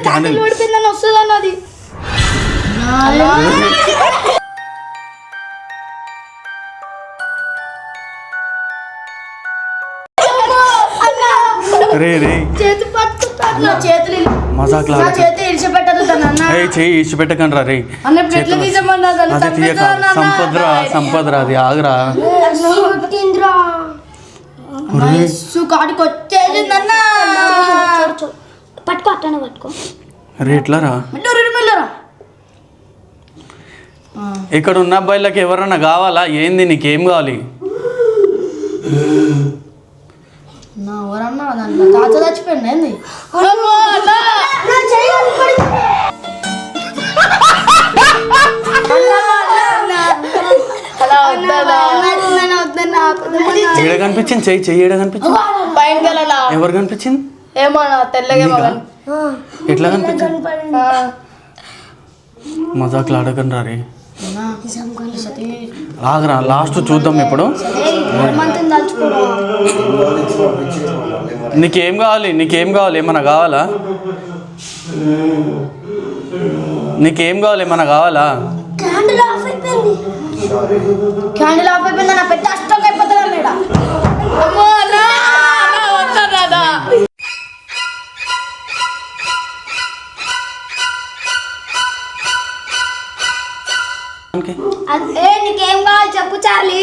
Candle పడిపోయిందని వస్తుంది అన్నది. మజాక్ ఇచ్చిపెట్టకండి రా రే. సంపదరా అది ఆగరా. పట్టుకో అట్లనే పట్టుకో రే. ఎట్లారా ఇక్కడ ఉన్న అబ్బాయిలకి ఎవరన్నా కావాలా ఏంది? నీకేం కావాలి? చచ్చిపోయింది. ఏడ కనిపించింది? చెయ్యి ఏడ కనిపించింది? ఎవరు కనిపించింది? ఎట్లా కనిపించింది? మజాక్ ఆడకండి రా రే. ఆగరా, లాస్ట్ చూద్దాం ఇప్పుడు. నీకేం కావాలి? ఏమన్నా కావాలా? నీకేం కావాలి? ఏమన్నా కావాలా? క్యాండిల్ ఆఫ్ అయిపోయింది నా పెద్ద అష్టం అయిపోతుందా మేడం. నీకేం కావాలి చెప్పు చార్లీ.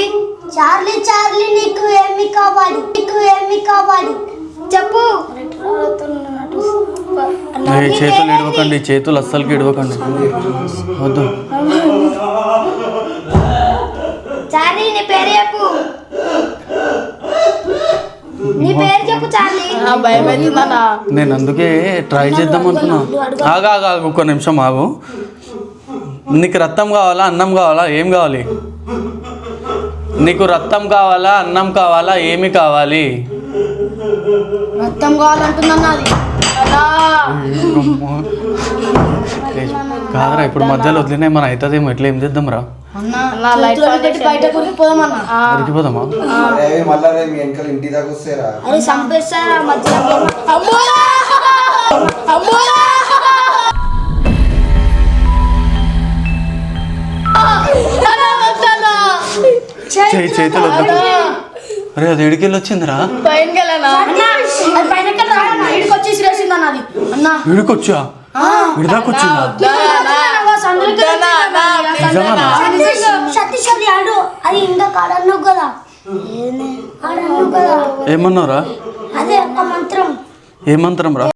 చార్లీ నీకు ఏమి కావాలి? చెప్పు. చేతులు ఇడవకండి, చేతులు అస్సలకి ఇడవకండి, వద్దు. చార్లీ నీ పేరు చెప్పు. చార్లీ. నేను అందుకే ట్రై చేద్దాం అనుకున్నా. ఆగా ఒక్క నిమిషం ఆగు. నీకు రక్తం కావాలా, అన్నం కావాలా, ఏం కావాలి? నీకు రక్తం కావాలా, అన్నం కావాలా, ఏమి కావాలి? రక్తం కావాలంటున్నా. కాదరా, ఇప్పుడు మధ్యలో వదిలినా మన అవుతుందేమో. ఎట్లా ఏం చేద్దాం రా? ఉరికిపోదామా? చేతులు అరే అది ఎడికెళ్ళి వచ్చిందిరా? ఇడికొచ్చా? ఇడిదాకొచ్చిందా? ఏమన్నారా? అదే ఒక మంత్రం. ఏ మంత్రం రా?